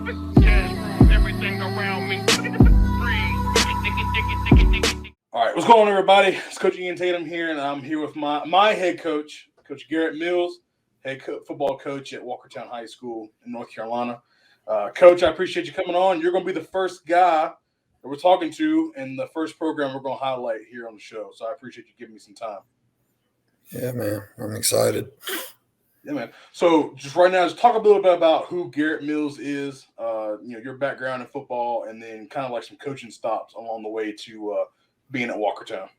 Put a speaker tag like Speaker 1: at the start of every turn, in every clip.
Speaker 1: Yeah, everything around me.
Speaker 2: All right, what's going on, everybody? It's Coach Tatum here, and I'm here with my head coach, Coach Garrett Mills, football coach at Walkertown High School in North Carolina. Coach, I appreciate you coming on. You're going to be the first guy that we're talking to and the first program we're going to highlight here on the show. So I appreciate you giving me some time.
Speaker 3: Yeah, man, I'm excited.
Speaker 2: Yeah, man. So just right now, just talk a little bit about who Garrett Mills is, your background in football, and then kind of like some coaching stops along the way to being at Walkertown.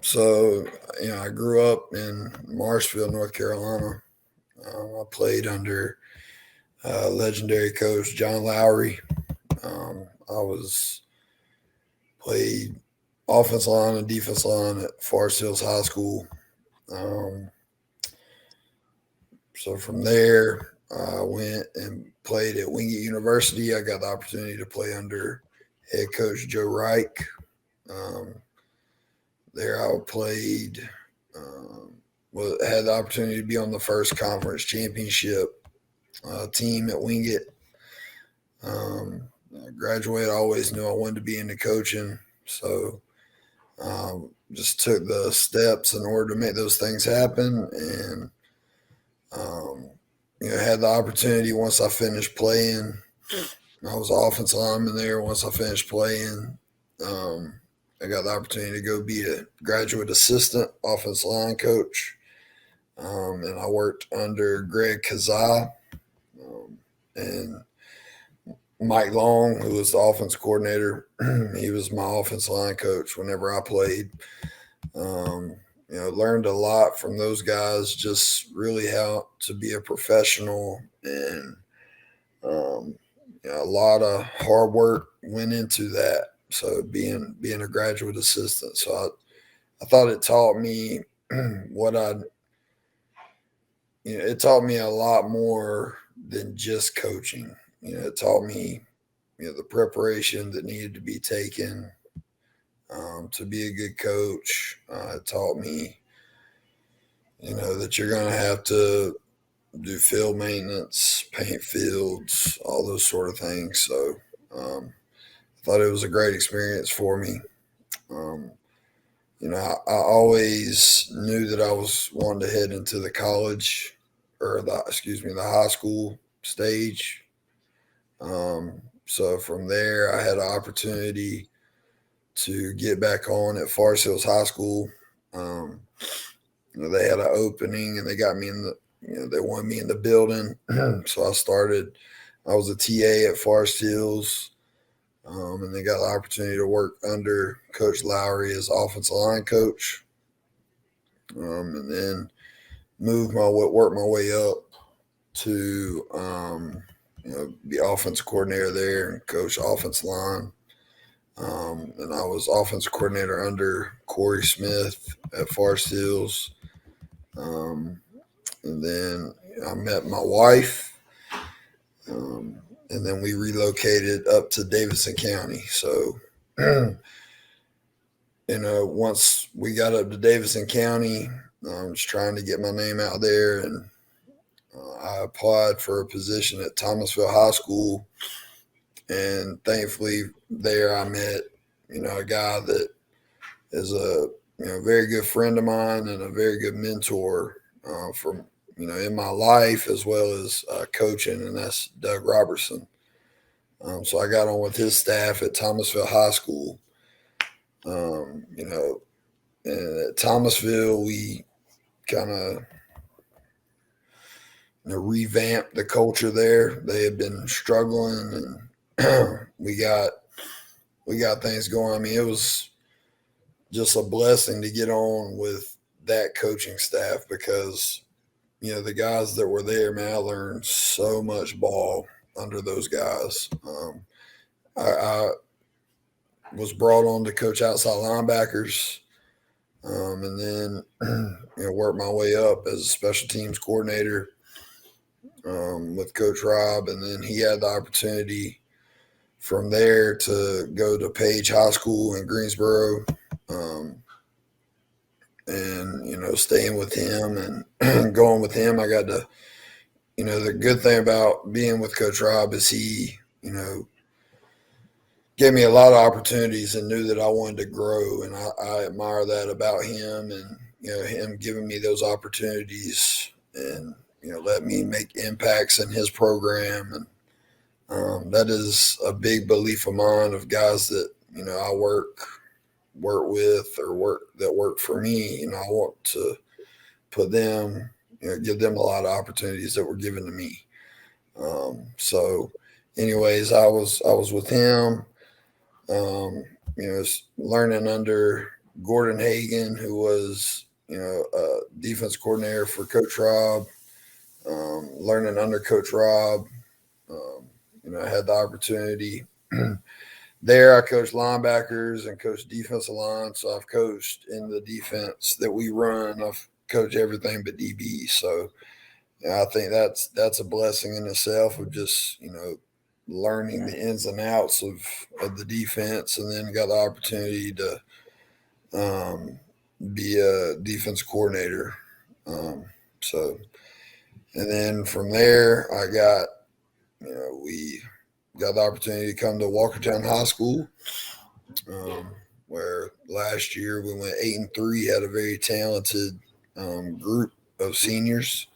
Speaker 3: So, I grew up in Marshville, North Carolina. I played under legendary coach John Lowry. Played offense line and defense line at Forest Hills High School. So from there, I went and played at Wingate University. I got the opportunity to play under head coach Joe Reich. There I played, had the opportunity to be on the first conference championship team at Wingate. I graduated, I always knew I wanted to be into coaching. So just took the steps in order to make those things happen. And, had the opportunity once I finished playing. I was offensive lineman there. Once I finished playing, I got the opportunity to go be a graduate assistant offensive line coach. And I worked under Greg Kazai and Mike Long, who was the offense coordinator. He was my offensive line coach whenever I played. Learned a lot from those guys, just really how to be a professional, and a lot of hard work went into that. So being a graduate assistant, so I thought it taught me it taught me a lot more than just coaching. It taught me, the preparation that needed to be taken to be a good coach. It taught me, that you're going to have to do field maintenance, paint fields, all those sort of things. So I thought it was a great experience for me. I always knew that I was wanting to head into the college the high school stage. So from there, I had an opportunity to get back on at Forest Hills High School. They had an opening and they got me they wanted me in the building. So I was a TA at Forest Hills. And they got the opportunity to work under Coach Lowry as offensive line coach. And then work my way up to, be offensive coordinator there and coach offensive line. And I was offensive coordinator under Corey Smith at Forest Hills. And then I met my wife. And then we relocated up to Davidson County. So, once we got up to Davidson County, I was trying to get my name out there, and I applied for a position at Thomasville High School. And thankfully there I met, a guy that is a, very good friend of mine and a very good mentor from, in my life as well as coaching, and that's Doug Robertson. So I got on with his staff at Thomasville High School. And at Thomasville, we kind of revamped the culture there. They had been struggling, and we got things going. I mean, it was just a blessing to get on with that coaching staff because, the guys that were there, man, I learned so much ball under those guys. I was brought on to coach outside linebackers, and then worked my way up as a special teams coordinator with Coach Rob, and then he had the opportunity from there to go to Page High School in Greensboro, and staying with him and going with him, I got to the good thing about being with Coach Rob is he, gave me a lot of opportunities and knew that I wanted to grow. And I admire that about him, and, him giving me those opportunities and, let me make impacts in his program. And that is a big belief of mine of guys that, I work with or work for me. I want to put them, give them a lot of opportunities that were given to me. So anyways, I was with him, learning under Gordon Hagan, who was, a defense coordinator for Coach Rob, learning under Coach Rob. I had the opportunity there. I coached linebackers and coached defensive line. So I've coached in the defense that we run. I've coached everything but DB. So I think that's a blessing in itself of just, learning the ins and outs of the defense, and then got the opportunity to be a defense coordinator. So, and then from there, we got the opportunity to come to Walkertown High School, where last year we went 8-3, had a very talented group of seniors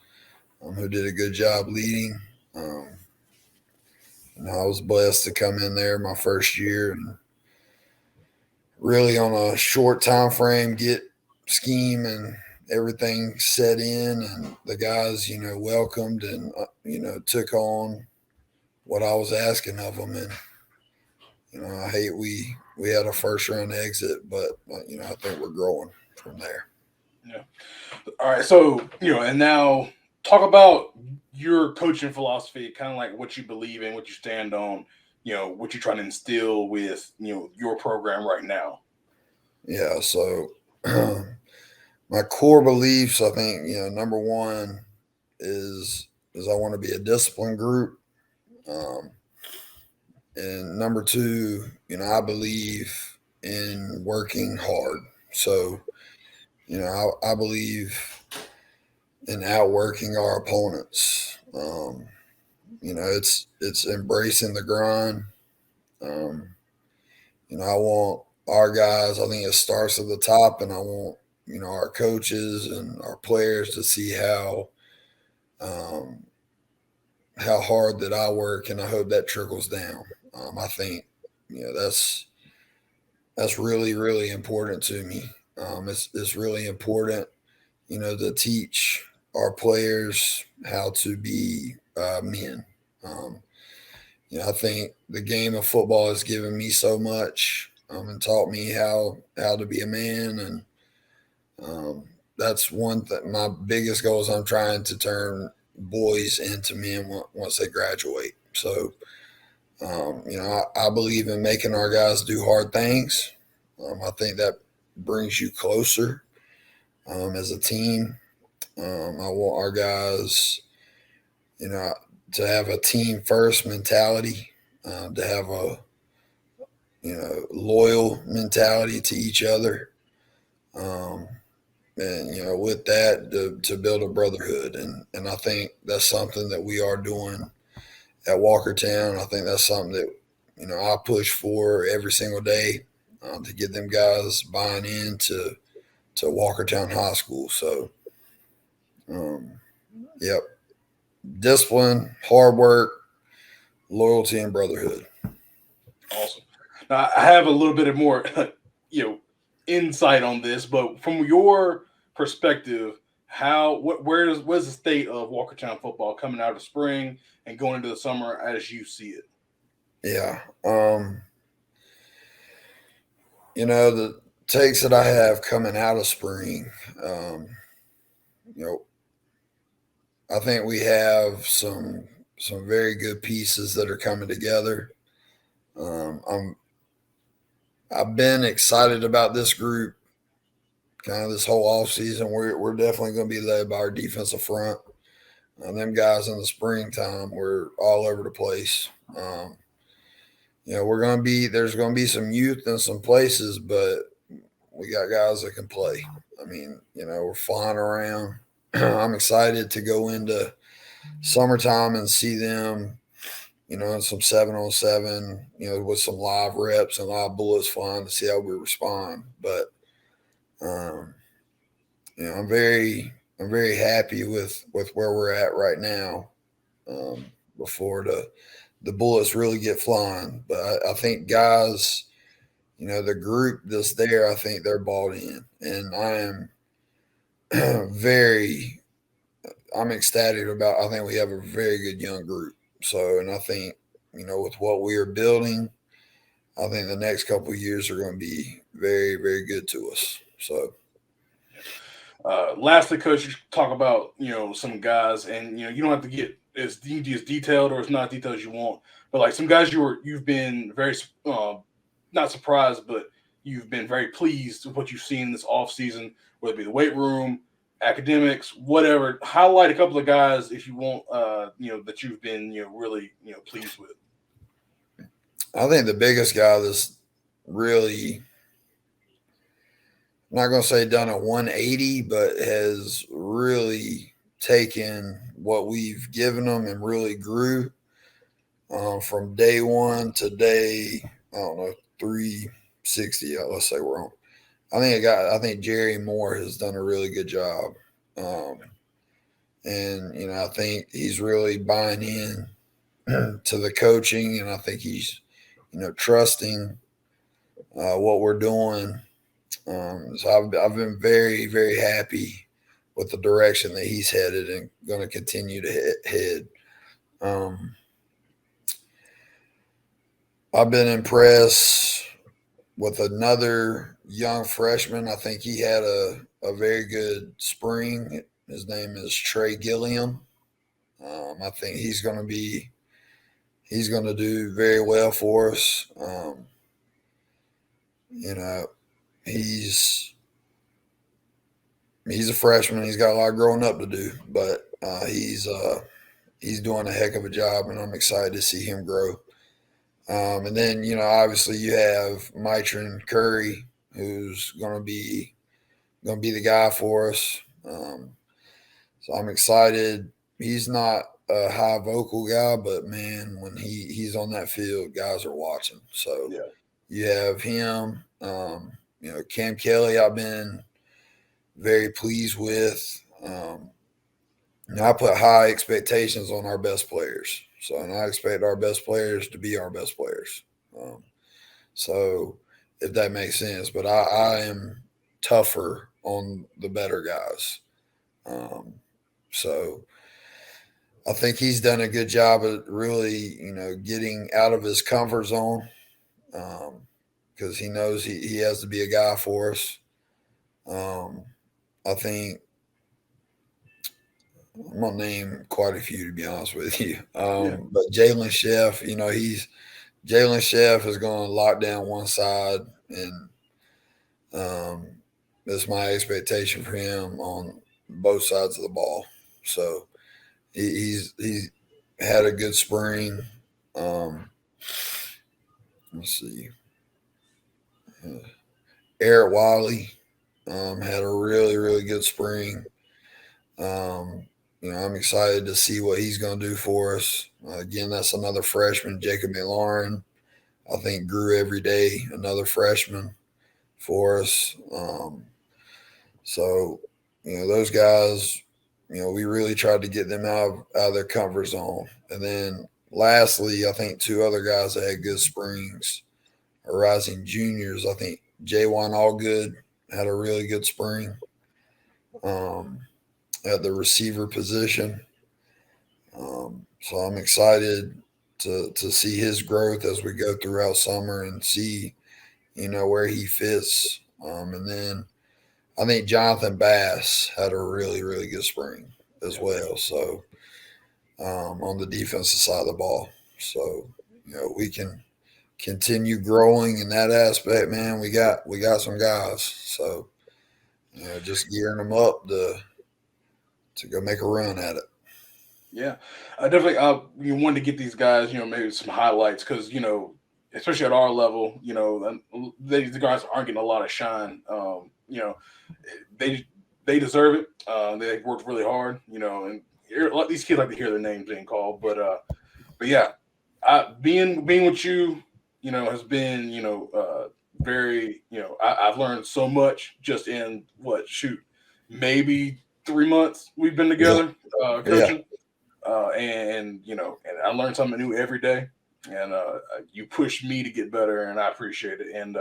Speaker 3: who did a good job leading. And I was blessed to come in there my first year and really on a short time frame get scheme and everything set in, and the guys, welcomed and, took on what I was asking of them. And, I hate we had a first round exit, but, I think we're growing from there.
Speaker 2: Yeah. All right. So, and now talk about your coaching philosophy, kind of like what you believe in, what you stand on, what you're trying to instill with, your program right now.
Speaker 3: Yeah. So my core beliefs, I think, number one is I want to be a disciplined group. And number two, I believe in working hard. So, I believe in outworking our opponents. It's embracing the grind. I want our guys, I think it starts at the top, and I want, our coaches and our players to see how hard that I work, and I hope that trickles down. I think, that's really, really important to me. It's really important, to teach our players how to be men. I think the game of football has given me so much and taught me how to be a man, and that's one thing. My biggest goal is I'm trying to turn boys into men once they graduate. So, I believe in making our guys do hard things. I think that brings you closer as a team. I want our guys, to have a team first mentality, to have a, loyal mentality to each other. And, with that, to build a brotherhood. And I think that's something that we are doing at Walkertown. I think that's something that, I push for every single day to get them guys buying into Walkertown High School. So, yep. Discipline, hard work, loyalty, and brotherhood.
Speaker 2: Awesome. Now, I have a little bit of more, insight on this, but from your perspective, where's the state of Walkertown football coming out of spring and going into the summer as you see it?
Speaker 3: Yeah. The takes that I have coming out of spring, I think we have some very good pieces that are coming together. I've been excited about this group kind of this whole off season. We're definitely going to be led by our defensive front. Them guys in the springtime were all over the place. There's going to be some youth in some places, but we got guys that can play. I mean, we're flying around. I'm excited to go into summertime and see them, in some 7-on-7, with some live reps and live bullets flying to see how we respond. But um, I'm very happy with where we're at right now. Before the bullets really get flying, but I think guys, the group that's there, I think they're bought in, and I am very, I'm ecstatic about. I think we have a very good young group. So, and I think with what we are building, I think the next couple of years are going to be very, very good to us. So,
Speaker 2: Lastly, coach, you talk about some guys, and you don't have to get as detailed or as not detailed as you want, but like some guys you've been very not surprised, but you've been very pleased with what you've seen this off season, whether it be the weight room, academics, whatever. Highlight a couple of guys if you want, that you've been really pleased with.
Speaker 3: I think the biggest guy that's really, I'm not going to say done a 180, but has really taken what we've given them and really grew from day one to day, I don't know, 360. Let's say we're on. I think Jerry Moore has done a really good job. Um, and, I think he's really buying in to the coaching, and I think he's, trusting what we're doing. So I've been very, very happy with the direction that he's headed and going to continue to head. Um, I've been impressed with another young freshman. I think he had a very good spring. His name is Trey Gilliam. I think he's going to do very well for us. You know, he's he's a freshman. He's got a lot of growing up to do, but he's doing a heck of a job, and I'm excited to see him grow. And then obviously you have Mitron Curry, who's going to be the guy for us. So I'm excited. He's not a high vocal guy, but man, when he's on that field, guys are watching. So
Speaker 2: Yeah.
Speaker 3: you have him. Cam Kelly, I've been very pleased with. I put high expectations on our best players. So, and I expect our best players to be our best players. Um, so, if that makes sense, but I am tougher on the better guys. Um, so, I think he's done a good job of really, getting out of his comfort zone because he knows he has to be a guy for us. Um, I think I'm gonna name quite a few to be honest with you.
Speaker 2: Yeah.
Speaker 3: But Jalen Chef, Jalen Chef is going to lock down one side, and um, that's my expectation for him on both sides of the ball. So he's had a good spring. Um, let's see, Eric Wiley had a really really good spring. Um, I'm excited to see what he's going to do for us. Again, that's another freshman, Jacob McLaurin. I think grew every day, another freshman for us. So, those guys, we really tried to get them out of their comfort zone. And then lastly, I think two other guys that had good springs are rising juniors. I think Jaywan Allgood had a really good spring um, at the receiver position. So I'm excited to see his growth as we go throughout summer and see, where he fits. And then I think Jonathan Bass had a really, really good spring as well. So on the defensive side of the ball. So, we can continue growing in that aspect, man. We got some guys. So, just gearing them up to go make a run at it.
Speaker 2: Yeah, I definitely. You wanted to get these guys, maybe some highlights because especially at our level, the guys aren't getting a lot of shine. They deserve it. They worked really hard, and these kids like to hear their names being called, but yeah, being with you, has been, very, I've learned so much just in maybe 3 months we've been together, coaching, and I learned something new every day, and you push me to get better, and I appreciate it, and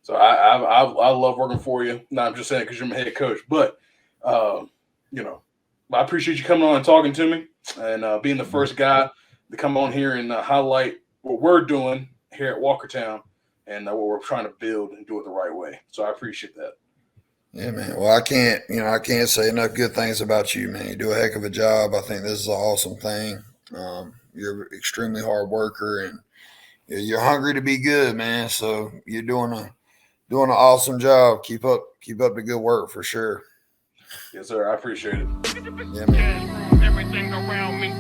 Speaker 2: so I love working for you. Not I'm just saying because you're my head coach, but I appreciate you coming on and talking to me, and being the first guy to come on here and highlight what we're doing here at Walkertown and what we're trying to build and do it the right way. So I appreciate that.
Speaker 3: Yeah, man. Well, I can't say enough good things about you, man. You do a heck of a job. I think this is an awesome thing. You're an extremely hard worker, and you're hungry to be good, man. So you're doing an awesome job. Keep up the good work for sure.
Speaker 2: Yes, sir. I appreciate it.
Speaker 3: Yeah, man.
Speaker 1: Everything around me.